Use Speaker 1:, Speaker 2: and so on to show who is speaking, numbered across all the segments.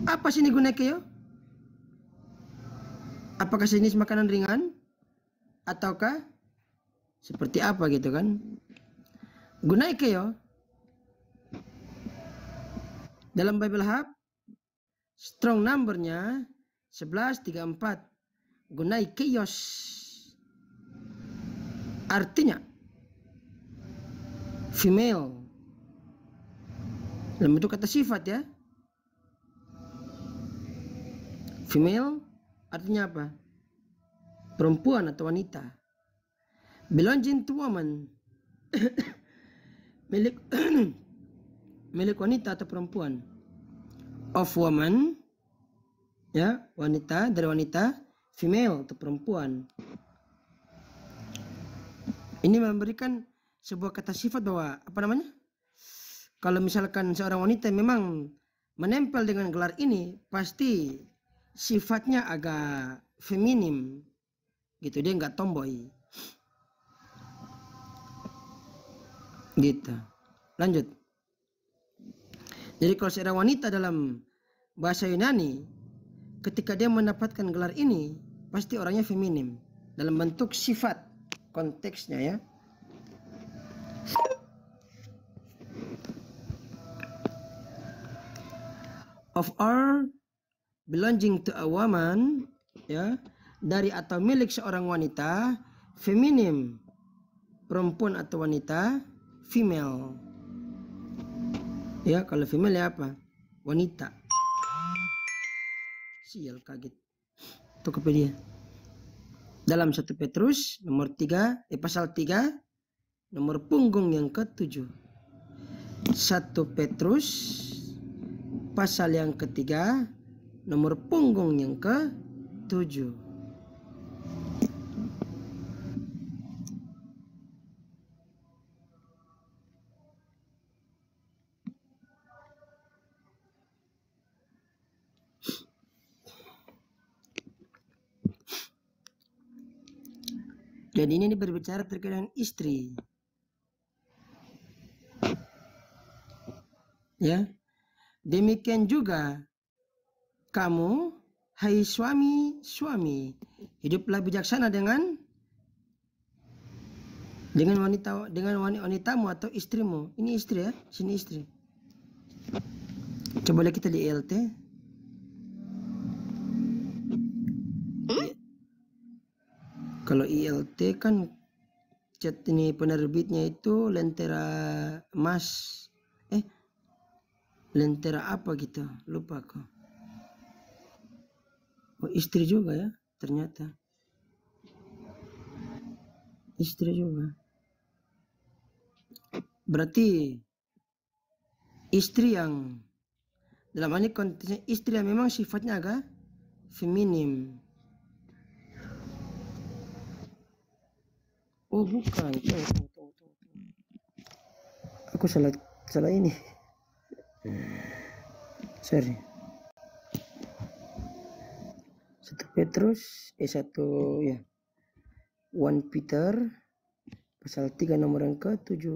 Speaker 1: Apa sini gunake yo? Apakah sejenis makanan ringan? Ataukah seperti apa gitu kan? Gunaike yo. Dalam Bible Hub, strong numbernya 1134. Gunaikeios. Artinya female. Dalam bentuk kata sifat ya. Female artinya apa? Perempuan atau wanita. Belonging to woman. milik milik wanita atau perempuan. Of woman, ya, wanita, dari wanita. Female atau perempuan. Ini memberikan sebuah kata sifat bahwa apa namanya? Kalau misalkan seorang wanita memang menempel dengan gelar ini, pasti sifatnya agak feminim gitu, dia nggak tomboy gitu. Lanjut. Jadi kalau seorang wanita dalam bahasa Yunani, ketika dia mendapatkan gelar ini, pasti orangnya feminim dalam bentuk sifat, konteksnya ya. Of or belonging to a woman, ya, dari atau milik seorang wanita, feminim, perempuan atau wanita, female. Ya, kalau female ya apa? Wanita. Sial, kaget. Tokopedia. Dalam 1 Petrus nomor 3, pasal 3, nomor punggung yang ke-7. 1 Petrus pasal yang ketiga, nomor punggung yang ke-7. Jadi ini berbicara terkait dengan istri. Ya. Demikian juga kamu, hai suami-suami, hiduplah bijaksana dengan wanitamu atau istrimu. Ini istri ya, sini istri. Coba lihat kita di ILT. Kalau ILT kan chat ini penerbitnya itu Lentera Mas. Lentera apa gitu, lupa aku. Oh, istri juga ya, ternyata. Istri juga. Berarti istri yang dalam ini konteksnya istri yang memang sifatnya agak feminim. Oh bukan, tunggu. Aku salah ini. Sorry. 1 Petrus 1 ya. 1 Peter pasal 3 nomor yang ke-7.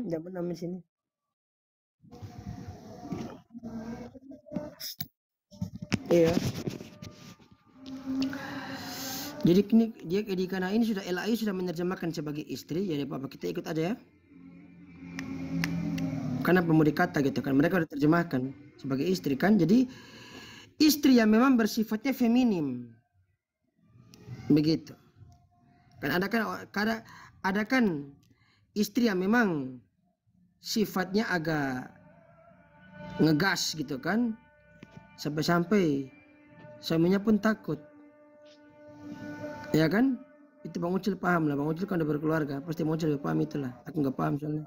Speaker 1: Jangan nama sini. Iya. Jadi karena ini sudah LAI sudah menerjemahkan sebagai istri, jadi apa kita ikut aja ya. Karena pemudi kata gitu kan, mereka udah terjemahkan sebagai istri kan. Jadi istri yang memang bersifatnya feminim. Begitu. Kan ada kan istri yang memang sifatnya agak ngegas gitu kan. Sampai-sampai suaminya pun takut. Ya kan? Itu Bang Ucil paham lah. Bang Ucil kan udah berkeluarga. Pasti Bang Ucil paham itulah. Aku nggak paham soalnya.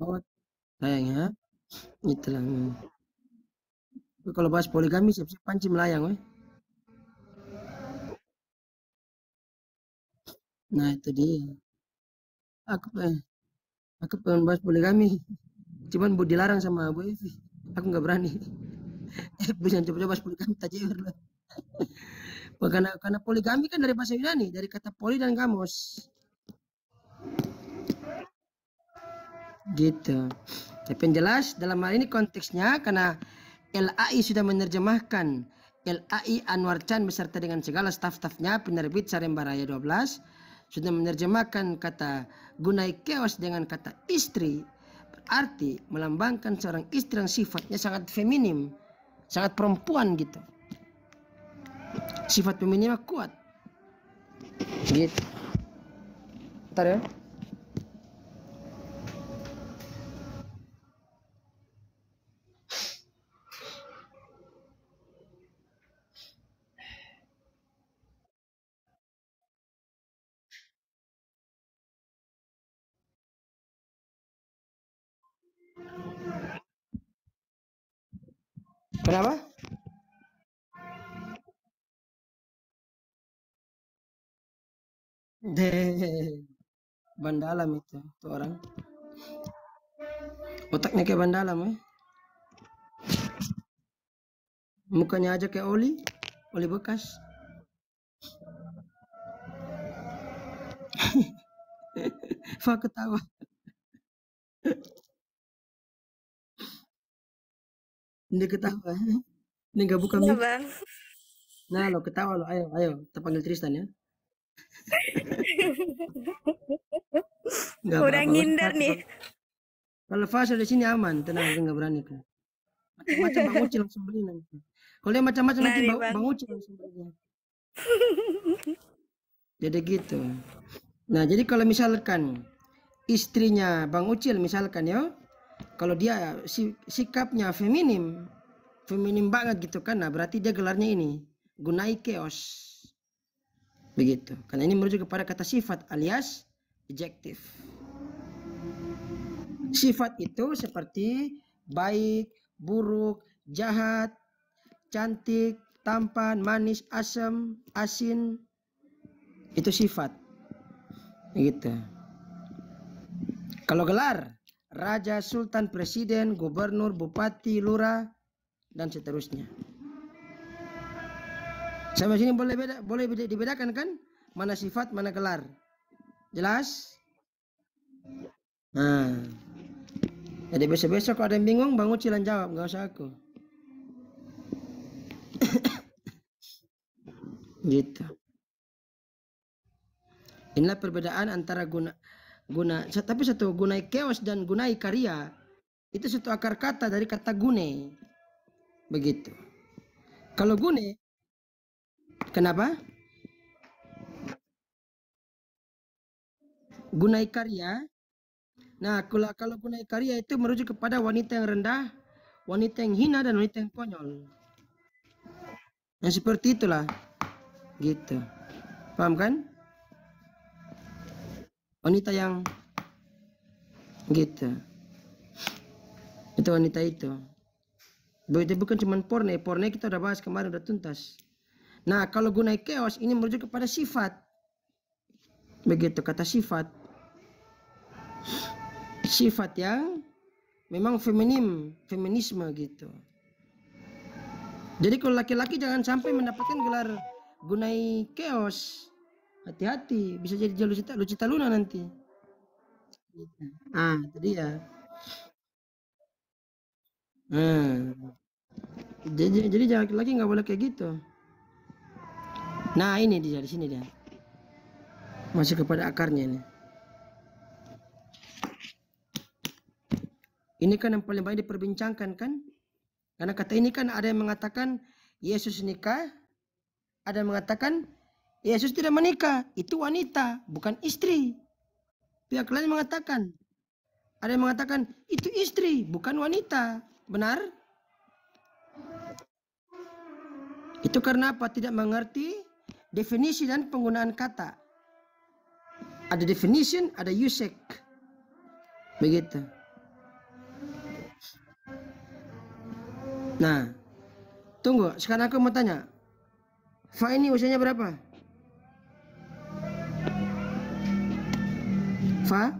Speaker 1: Oh, sayangnya. Itulah. Kalau bahas poligami siap-siap panci melayang. Nah itu dia. Aku pengen bahas poligami. Cuman dilarang sama Bu Evi. Aku nggak berani. Bisa coba-coba poligami tajir lah. Karena poligami kan dari bahasa Yunani, dari kata poli dan gamos. Gitu. Tapi yang jelas dalam hal ini konteksnya karena LAI sudah menerjemahkan LAI Anwar Chan beserta dengan segala staf-stafnya penerbit Sarembaraya 12 sudah menerjemahkan kata gunai keos dengan kata istri, berarti melambangkan seorang istri yang sifatnya sangat feminim, sangat perempuan gitu. Sifat femininnya kuat. Gitu. Bentar ya. Kenapa? Bandalam itu tuh orang. Otaknya kayak bandalam ya. Mukanya aja kayak oli bekas. Fa ketawa. Dia ketawa. Dia nggak buka
Speaker 2: Iya
Speaker 1: mic.
Speaker 2: bang.
Speaker 1: Nah lo ketawa lo, ayo kita panggil Tristan ya. Nggak
Speaker 2: Udah
Speaker 1: apa-apa, nggak usah
Speaker 2: ngindar
Speaker 1: takut.
Speaker 2: nih.
Speaker 1: Kalau Fasa di sini aman, tenang, dia nggak berani kan. Macam-macam Bang Uci langsung beli nanti. Kalau dia macam-macam
Speaker 2: Nah
Speaker 1: nanti
Speaker 2: nih
Speaker 1: Bang
Speaker 2: bang.
Speaker 1: Uci langsung beli dia. Jadi gitu. Nah jadi kalau misalkan istrinya Bang Ucil misalkan ya, kalau dia sikapnya feminim banget gitu kan, nah berarti dia gelarnya ini gunai keos, begitu. Karena ini merujuk kepada kata sifat alias adjektif. Sifat itu seperti baik, buruk, jahat, cantik, tampan, manis, asam, asin, itu sifat, begitu. Kalau gelar, raja, sultan, presiden, gubernur, bupati, lurah, dan seterusnya. Sampai sini boleh dibedakan kan? Mana sifat, mana gelar. Jelas? Nah, jadi besok-besok kalau ada yang bingung, Bang Uci yang jawab, nggak usah aku. Gitu. Inilah perbedaan antara tapi satu gunai keos dan gunai karya itu satu akar kata dari kata gune. Begitu. Kalau gune, kenapa? Gunai karya. Nah, kalau gunai karya itu merujuk kepada wanita yang rendah, wanita yang hina, dan wanita yang konyol. Nah, seperti itulah. Gitu. Paham kan? Wanita yang gitu. Itu wanita itu. Begitu bukan cuma porne kita udah bahas kemarin, udah tuntas. Nah, kalau gunai keos ini merujuk kepada sifat. Begitu kata sifat. Sifat yang memang feminisme gitu. Jadi kalau laki-laki jangan sampai mendapatkan gelar gunai keos. Hati-hati, bisa jadi Lucita Luna nanti. Ah, itu dia. Jadi jangan laki-laki nggak boleh kayak gitu. Nah, ini dia di sini dia. Masih kepada akarnya ini. Ini kan yang paling banyak diperbincangkan kan? Karena kata ini kan ada yang mengatakan Yesus nikah, ada yang mengatakan Yesus tidak menikah, itu wanita, bukan istri. Pihak lain mengatakan, ada yang mengatakan itu istri, bukan wanita. Benar? Itu karena apa? Tidak mengerti definisi dan penggunaan kata. Ada definition, ada usage. Begitu. Nah, tunggu. Sekarang aku mau tanya. Fa ini usianya berapa? Fa?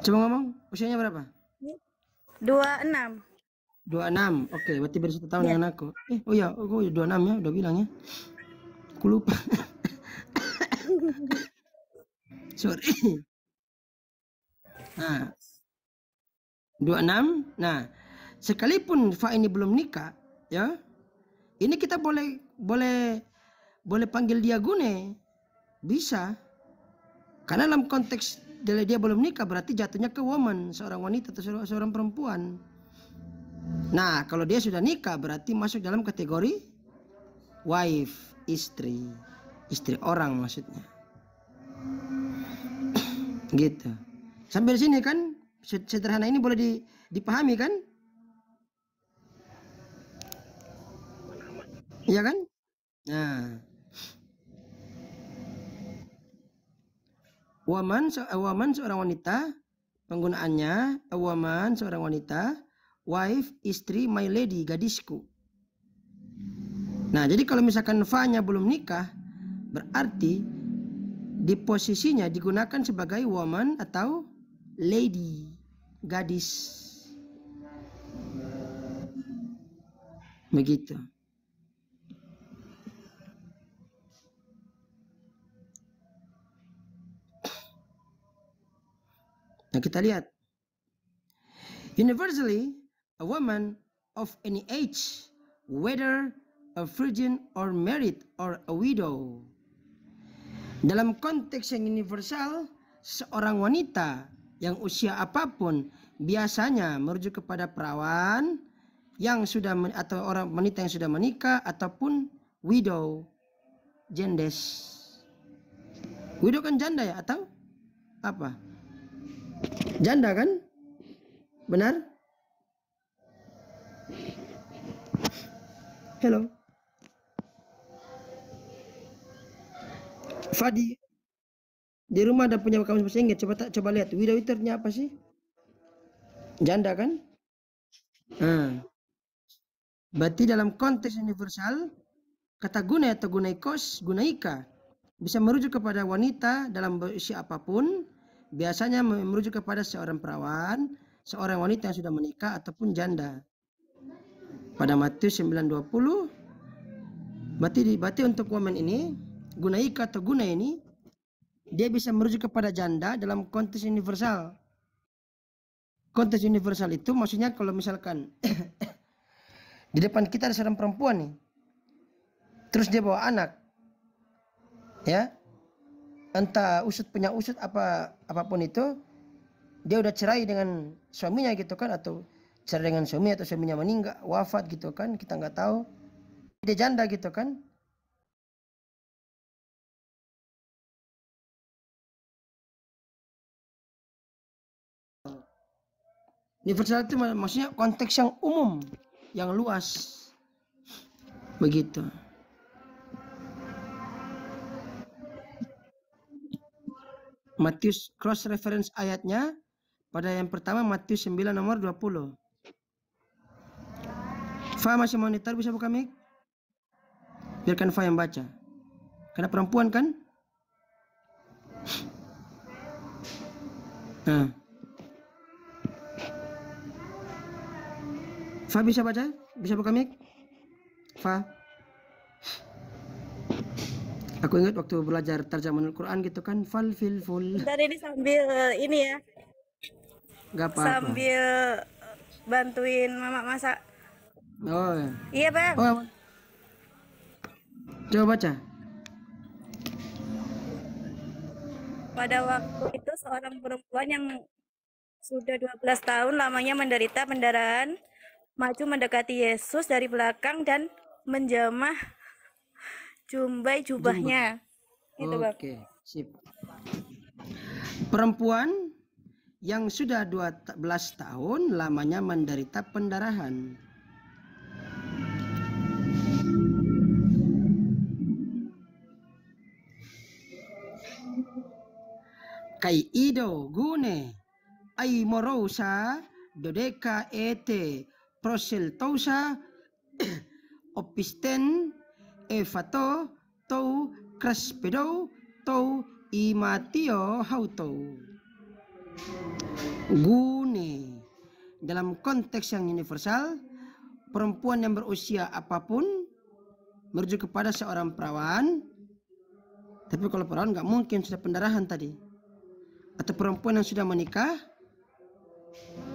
Speaker 1: Coba ngomong, usianya berapa?
Speaker 2: 26.
Speaker 1: 26. Oke, berarti beda 1 tahun
Speaker 2: Ya.
Speaker 1: dengan aku. Oh ya, aku 26 ya, udah bilang ya. Aku lupa. Sorry. Nah, 26. Nah, sekalipun Fa ini belum nikah, ya. Ini kita boleh panggil dia Gune. Bisa. Karena dalam konteks dia belum nikah berarti jatuhnya ke woman, seorang wanita atau seorang perempuan. Nah, kalau dia sudah nikah berarti masuk dalam kategori wife, istri. Istri orang maksudnya. Gitu. Sampai di sini kan sederhana ini boleh dipahami kan? Iya kan? Nah, woman seorang wanita, penggunaannya a woman seorang wanita, wife istri, my lady gadisku. Nah, jadi kalau misalkan fa-nya belum nikah, berarti di posisinya digunakan sebagai woman atau lady, gadis. Begitu. Nah, kita lihat. Universally, a woman of any age, whether a virgin or married or a widow. Dalam konteks yang universal, seorang wanita yang usia apapun biasanya merujuk kepada perawan yang sudah atau orang wanita yang sudah menikah ataupun widow, jendes. Widow kan janda ya atau apa? Janda kan? Benar? Hello. Fadi, di rumah ada punya kamus bahasa Inggris. Coba lihat. Widow itu artinya apa sih? Janda kan? Nah, berarti dalam konteks universal, kata guna atau gunaikos, gunaika bisa merujuk kepada wanita dalam usia apapun, biasanya merujuk kepada seorang perawan, seorang wanita yang sudah menikah ataupun janda. Pada Matius 9:20, berarti untuk woman ini, gunaika atau guna ini, dia bisa merujuk kepada janda dalam konteks universal. Konteks universal itu maksudnya kalau misalkan di depan kita ada seorang perempuan nih, terus dia bawa anak, ya, entah punya usut apapun itu, dia udah cerai dengan suaminya gitu kan, atau cerai dengan suami atau suaminya meninggal, wafat gitu kan, kita nggak tahu, dia janda gitu kan. Universal itu maksudnya konteks yang umum, yang luas, begitu. Matius cross reference ayatnya pada yang pertama Matius 9 nomor 20. Fa masih monitor, bisa buka mic? Biarkan Fa yang baca. Karena perempuan kan? Nah. Fa bisa baca? Bisa buka mic? Fa. Aku ingat waktu belajar tarjamanul Quran gitu kan, fal fil ful.
Speaker 2: Bentar ini sambil ini ya.
Speaker 1: Gak apa-apa.
Speaker 2: Sambil bantuin mama masak.
Speaker 1: Oh ya.
Speaker 2: Iya bang.
Speaker 1: Oh. Coba baca.
Speaker 2: Pada waktu itu seorang perempuan yang sudah 12 tahun lamanya menderita pendarahan maju mendekati Yesus dari belakang dan menjamah jumbai jubahnya. Gitu, Bang.
Speaker 1: Oke, sip. Perempuan yang sudah 12 tahun lamanya menderita pendarahan. Kai ido gune ai morosa dodeka ete proseltosa opisten efato tou craspedo tou imatio hauto. Gune. Dalam konteks yang universal, perempuan yang berusia apapun merujuk kepada seorang perawan. Tapi kalau perawan nggak mungkin sudah pendarahan tadi. Atau perempuan yang sudah menikah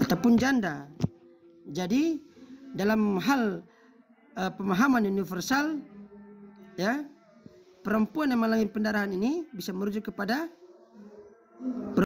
Speaker 1: ataupun janda. Jadi dalam hal pemahaman universal, ya, perempuan yang mengalami pendarahan ini bisa merujuk kepada